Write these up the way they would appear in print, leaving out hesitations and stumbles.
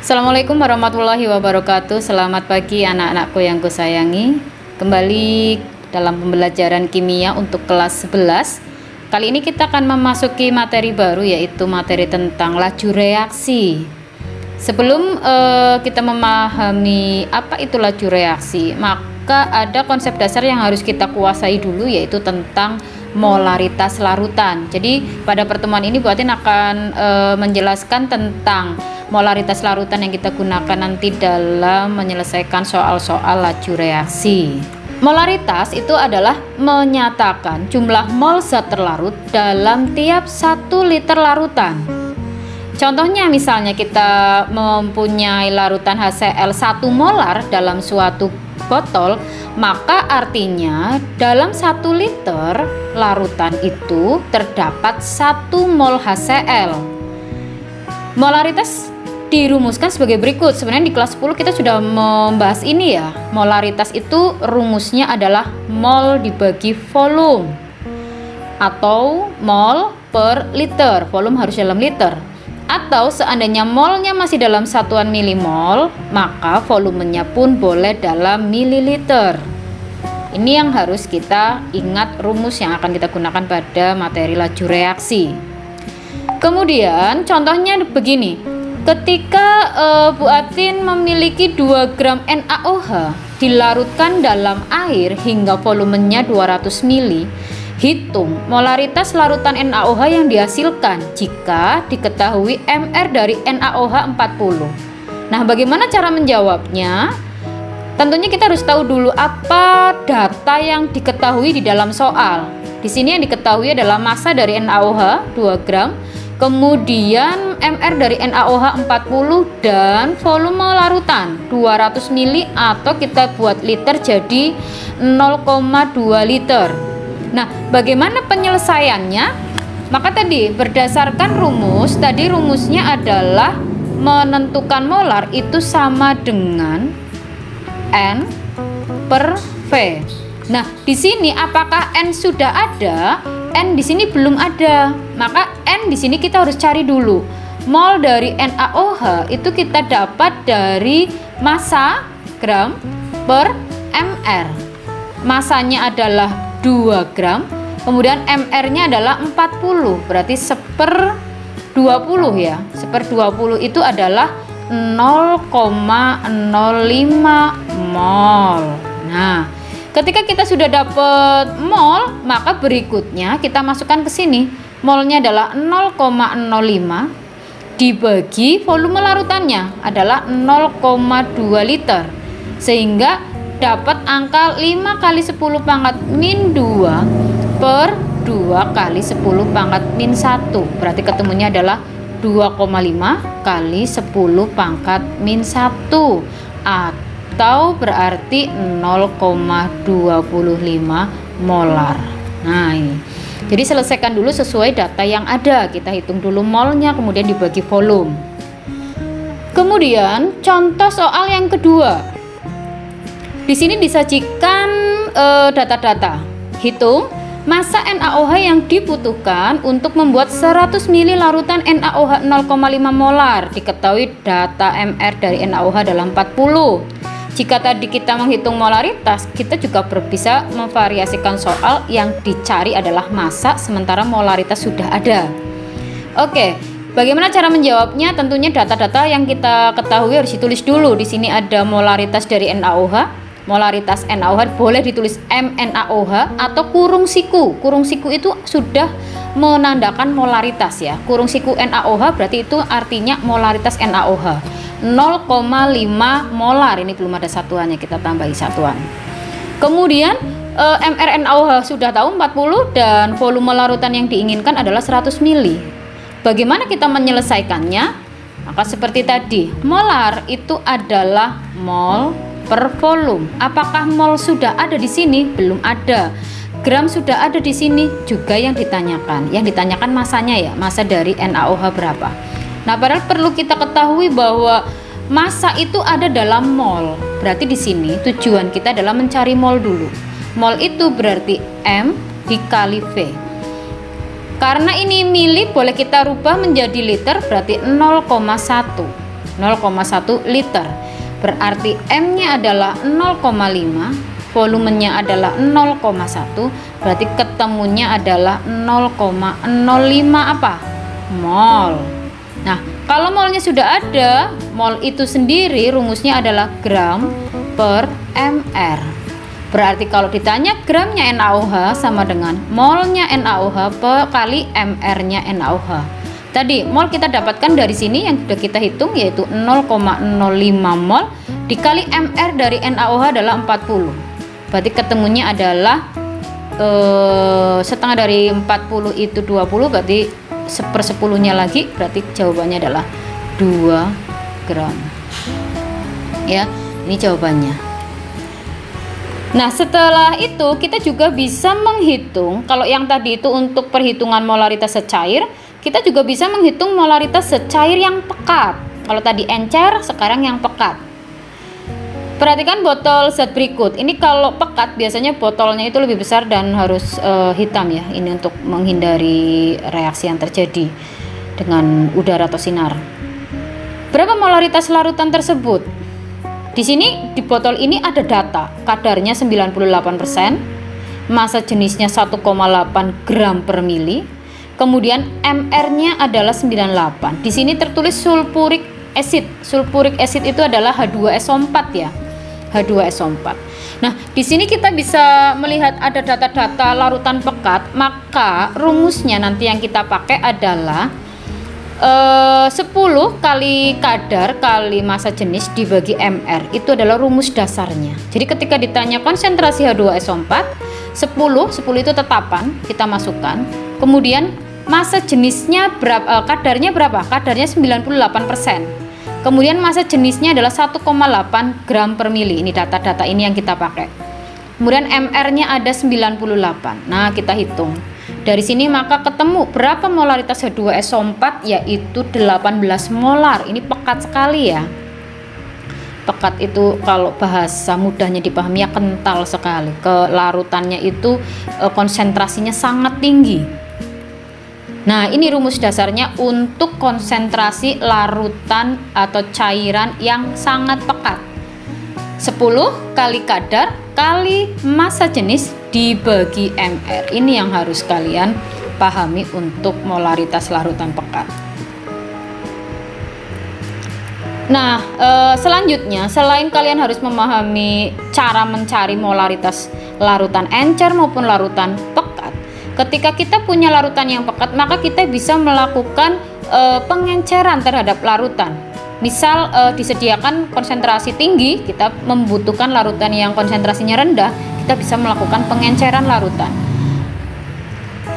Assalamualaikum warahmatullahi wabarakatuh. Selamat pagi anak-anakku yang kusayangi. Kembali dalam pembelajaran kimia untuk kelas 11. Kali ini kita akan memasuki materi baru, yaitu materi tentang laju reaksi. Sebelum kita memahami apa itu laju reaksi, maka ada konsep dasar yang harus kita kuasai dulu, yaitu tentang molaritas larutan. Jadi pada pertemuan ini Bu Atin akan menjelaskan tentang molaritas larutan yang kita gunakan nanti dalam menyelesaikan soal-soal laju reaksi. Molaritas itu adalah menyatakan jumlah mol zat terlarut dalam tiap 1 liter larutan. Contohnya misalnya kita mempunyai larutan HCl 1 molar dalam suatu botol, maka artinya dalam 1 liter larutan itu terdapat 1 mol HCl. Molaritas dirumuskan sebagai berikut. Sebenarnya di kelas 10 kita sudah membahas ini ya. Molaritas itu rumusnya adalah mol dibagi volume atau mol per liter. Volume harus dalam liter. Atau seandainya molnya masih dalam satuan milimol, maka volumenya pun boleh dalam mililiter. Ini yang harus kita ingat, rumus yang akan kita gunakan pada materi laju reaksi. Kemudian contohnya begini. Ketika Bu Atin memiliki 2 gram NaOH dilarutkan dalam air hingga volumenya 200 ml, hitung molaritas larutan NaOH yang dihasilkan jika diketahui Mr dari NaOH 40. Nah, bagaimana cara menjawabnya? Tentunya kita harus tahu dulu apa data yang diketahui di dalam soal. Di sini yang diketahui adalah massa dari NaOH 2 gram, kemudian Mr dari NaOH 40 dan volume larutan 200 ml atau kita buat liter jadi 0,2 liter. Nah, bagaimana penyelesaiannya? Maka tadi berdasarkan rumus, tadi rumusnya adalah menentukan molar itu sama dengan N per V. Nah, di sini apakah N sudah ada? N di sini belum ada. Maka N di sini kita harus cari dulu. Mol dari NaOH itu kita dapat dari massa gram per Mr. Masanya adalah 2 gram, kemudian Mr-nya adalah 40, berarti 1/20 ya. 1/20 itu adalah 0,05 mol. Nah, ketika kita sudah dapat mol, maka berikutnya kita masukkan ke sini. Molnya adalah 0,05 dibagi volume larutannya adalah 0,2 liter. Sehingga dapat angka 5 kali 10 pangkat min 2 per 2 kali 10 pangkat min 1. Berarti ketemunya adalah 2,5 kali 10 pangkat min 1 atau berarti 0,25 molar. Nah, ini. Jadi selesaikan dulu sesuai data yang ada. Kita hitung dulu molnya, kemudian dibagi volume. Kemudian contoh soal yang kedua. Di sini disajikan data-data. Hitung massa NaOH yang dibutuhkan untuk membuat 100 ml larutan NaOH 0,5 molar. Diketahui data Mr dari NaOH dalam 40. Jika tadi kita menghitung molaritas, kita juga bisa memvariasikan soal yang dicari adalah massa sementara molaritas sudah ada. Oke, bagaimana cara menjawabnya? Tentunya data-data yang kita ketahui harus ditulis dulu. Di sini ada molaritas dari NaOH. Molaritas NaOH boleh ditulis MNaOH atau kurung siku. Kurung siku itu sudah menandakan molaritas ya. Kurung siku NaOH berarti itu artinya molaritas NaOH 0,5 molar. Ini belum ada satuannya, kita tambahi satuan. Kemudian Mr NaOH sudah tahu 40 dan volume larutan yang diinginkan adalah 100 ml. Bagaimana kita menyelesaikannya? Maka seperti tadi, molar itu adalah mol per volume. Apakah mol sudah ada di sini? Belum ada. Gram sudah ada di sini juga yang ditanyakan. Yang ditanyakan masanya ya, massa dari NaOH berapa. Nah, padahal perlu kita ketahui bahwa massa itu ada dalam mol. Berarti di sini tujuan kita adalah mencari mol dulu. Mol itu berarti M dikali V. Karena ini mili, boleh kita rubah menjadi liter, berarti 0,1 liter. Berarti M-nya adalah 0,5, volumenya adalah 0,1, berarti ketemunya adalah 0,05 apa? Mol. Nah, kalau molnya sudah ada, mol itu sendiri rumusnya adalah gram per mr. Berarti kalau ditanya gramnya NaOH sama dengan molnya NaOH kali mr-nya NaOH. Tadi mol kita dapatkan dari sini yang sudah kita hitung, yaitu 0,05 mol dikali mr dari NaOH adalah 40. Berarti ketemunya adalah setengah dari 40 itu 20, berarti 1/10-nya lagi, berarti jawabannya adalah 2 gram. Ya, ini jawabannya. Nah, setelah itu kita juga bisa menghitung, kalau yang tadi itu untuk perhitungan molaritas secair, kita juga bisa menghitung molaritas secair yang pekat. Kalau tadi encer, sekarang yang pekat. Perhatikan botol zat berikut. Ini kalau pekat biasanya botolnya itu lebih besar dan harus hitam ya. Ini untuk menghindari reaksi yang terjadi dengan udara atau sinar. Berapa molaritas larutan tersebut? Di sini di botol ini ada data, kadarnya 98%, massa jenisnya 1,8 gram per mili, kemudian mr-nya adalah 98. Di sini tertulis sulfuric acid. Sulfuric acid itu adalah H2SO4 ya. H2SO4. Nah, di sini kita bisa melihat ada data-data larutan pekat, maka rumusnya nanti yang kita pakai adalah 10 kali kadar kali massa jenis dibagi mr, itu adalah rumus dasarnya. Jadi ketika ditanya konsentrasi H2SO4, 10 itu tetapan kita masukkan, kemudian massa jenisnya berapa, kadarnya berapa? Kadarnya 98%. Kemudian massa jenisnya adalah 1,8 gram per mili. Ini data-data ini yang kita pakai. Kemudian mr-nya ada 98. Nah, kita hitung. Dari sini maka ketemu berapa molaritas H2SO4, yaitu 18 molar. Ini pekat sekali ya. Pekat itu kalau bahasa mudahnya dipahami ya kental sekali. Kelarutannya itu konsentrasinya sangat tinggi. Nah, ini rumus dasarnya untuk konsentrasi larutan atau cairan yang sangat pekat. 10 kali kadar kali massa jenis dibagi mr. Ini yang harus kalian pahami untuk molaritas larutan pekat. Nah, selanjutnya selain kalian harus memahami cara mencari molaritas larutan encer maupun larutan pekat, ketika kita punya larutan yang pekat, maka kita bisa melakukan pengenceran terhadap larutan. Misal disediakan konsentrasi tinggi, kita membutuhkan larutan yang konsentrasinya rendah, kita bisa melakukan pengenceran larutan.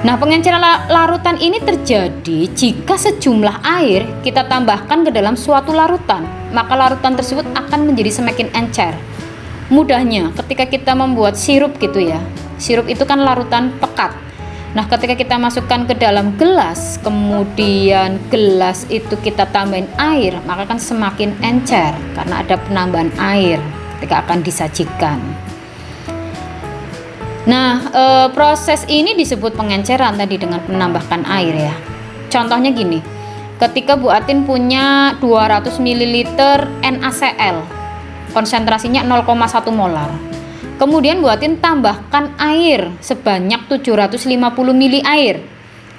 Nah, pengenceran larutan ini terjadi jika sejumlah air kita tambahkan ke dalam suatu larutan, maka larutan tersebut akan menjadi semakin encer. Mudahnya, ketika kita membuat sirup gitu ya, sirup itu kan larutan pekat. Nah, ketika kita masukkan ke dalam gelas, kemudian gelas itu kita tambahin air, maka kan semakin encer karena ada penambahan air ketika akan disajikan. Nah, proses ini disebut pengenceran tadi dengan menambahkan air ya. Contohnya gini, ketika Bu Atin punya 200 ml NaCl, konsentrasinya 0,1 molar. Kemudian Bu Atin tambahkan air sebanyak 750 ml air.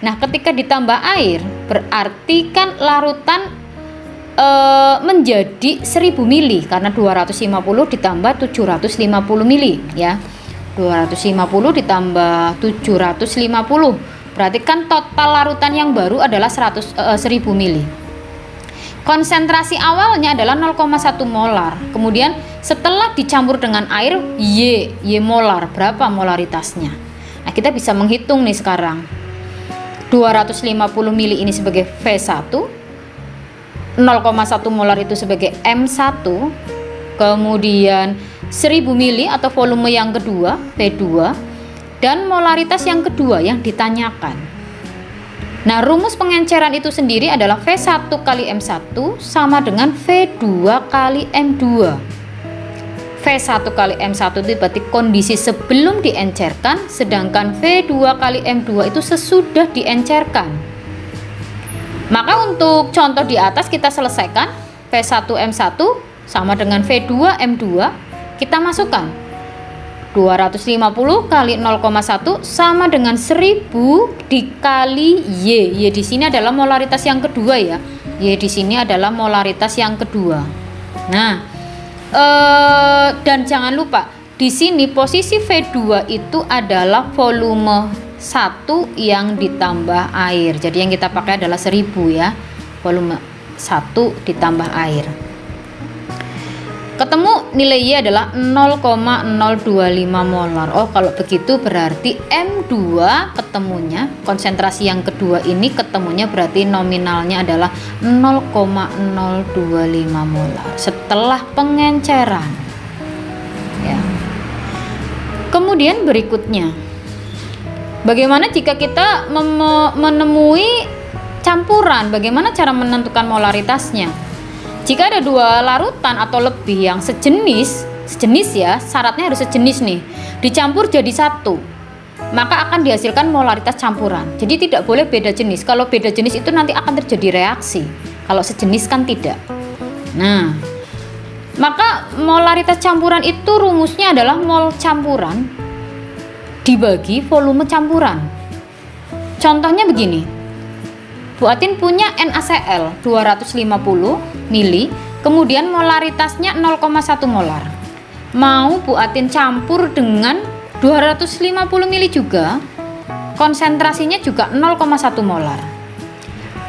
Nah, ketika ditambah air, berarti kan larutan menjadi 1000 ml karena 250 ditambah 750 ml ya. 250 ditambah 750. Berarti kan total larutan yang baru adalah 1000 ml. Konsentrasi awalnya adalah 0,1 molar. Kemudian setelah dicampur dengan air Y molar, berapa molaritasnya? Nah, kita bisa menghitung nih sekarang. 250 ml ini sebagai V1, 0,1 molar itu sebagai M1, kemudian 1000 ml atau volume yang kedua V2, dan molaritas yang kedua yang ditanyakan. Nah, rumus pengenceran itu sendiri adalah V1 kali M1 sama dengan V2 kali M2. V1 kali M1 itu berarti kondisi sebelum diencerkan, sedangkan V2 kali M2 itu sesudah diencerkan. Maka untuk contoh di atas kita selesaikan. V1 M1 sama dengan V2 M2, kita masukkan 250 kali 0,1 sama dengan 1000 dikali Y. Y di sini adalah molaritas yang kedua ya. Y di sini adalah molaritas yang kedua. Nah, dan jangan lupa di sini posisi V2 itu adalah volume 1 yang ditambah air. Jadi yang kita pakai adalah 1000 ya. Volume 1 ditambah air. Ketemu nilai Y adalah 0,025 molar. Oh, kalau begitu berarti M2 ketemunya, konsentrasi yang kedua ini ketemunya berarti nominalnya adalah 0,025 molar setelah pengenceran. Ya. Kemudian berikutnya, bagaimana jika kita menemui campuran? Bagaimana cara menentukan molaritasnya? Jika ada dua larutan atau lebih yang sejenis ya, syaratnya harus sejenis nih, dicampur jadi satu, maka akan dihasilkan molaritas campuran. Jadi tidak boleh beda jenis. Kalau beda jenis itu nanti akan terjadi reaksi. Kalau sejenis kan tidak. Nah, maka molaritas campuran itu rumusnya adalah mol campuran dibagi volume campuran. Contohnya begini. Bu Atin punya NaCl 250 mili, kemudian molaritasnya 0,1 molar. Mau Bu Atin campur dengan 250 mili juga, konsentrasinya juga 0,1 molar.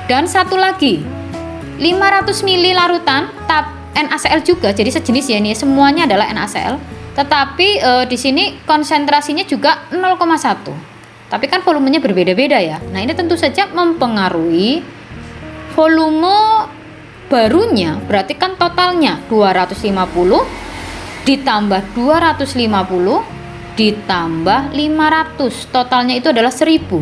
Dan satu lagi, 500 mili larutan NaCl juga, jadi sejenis ya, ini semuanya adalah NaCl, tetapi di sini konsentrasinya juga 0,1. Tapi kan volumenya berbeda-beda ya. Nah, ini tentu saja mempengaruhi volume barunya. Berarti kan totalnya 250 ditambah 250 ditambah 500. Totalnya itu adalah 1000.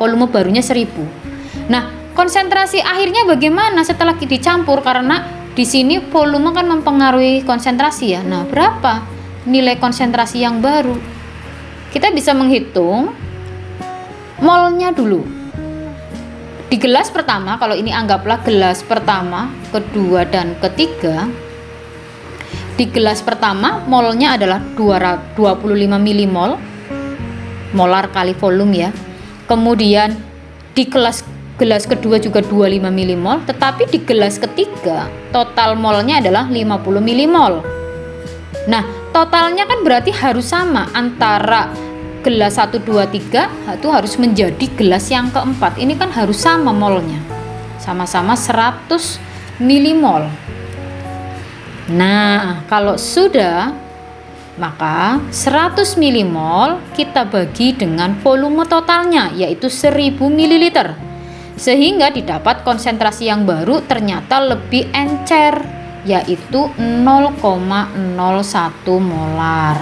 Volume barunya 1000. Nah, konsentrasi akhirnya bagaimana setelah dicampur? Karena di sini volume kan mempengaruhi konsentrasi ya. Nah, berapa nilai konsentrasi yang baru? Kita bisa menghitung molnya dulu. Di gelas pertama, kalau ini anggaplah gelas pertama, kedua, dan ketiga. Di gelas pertama molnya adalah 25 milimol, molar kali volume ya. Kemudian di gelas kedua juga 25 milimol, tetapi di gelas ketiga total molnya adalah 50 milimol. Nah, totalnya kan berarti harus sama antara gelas 1, 2, 3 itu harus menjadi gelas yang keempat. Ini kan harus sama molnya, sama-sama 100 milimol. Nah, kalau sudah, maka 100 milimol kita bagi dengan volume totalnya, yaitu 1000 ml, sehingga didapat konsentrasi yang baru ternyata lebih encer, yaitu 0,01 molar.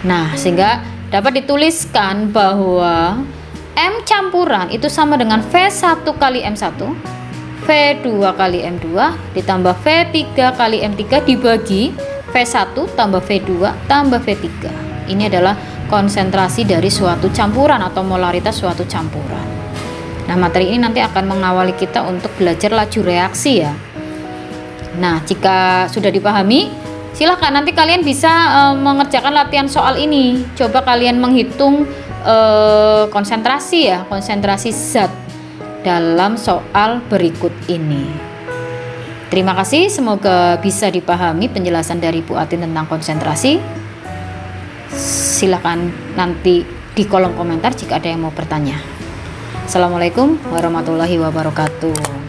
Nah, sehingga dapat dituliskan bahwa M campuran itu sama dengan V1 kali M1, V2 kali M2 ditambah V3 kali M3 dibagi V1 tambah V2 tambah V3. Ini adalah konsentrasi dari suatu campuran atau molaritas suatu campuran. Nah, materi ini nanti akan mengawali kita untuk belajar laju reaksi ya. Nah, jika sudah dipahami, silahkan nanti kalian bisa mengerjakan latihan soal ini. Coba kalian menghitung konsentrasi ya, konsentrasi zat dalam soal berikut ini. Terima kasih, semoga bisa dipahami penjelasan dari Bu Atin tentang konsentrasi. Silahkan nanti di kolom komentar jika ada yang mau bertanya. Assalamualaikum warahmatullahi wabarakatuh.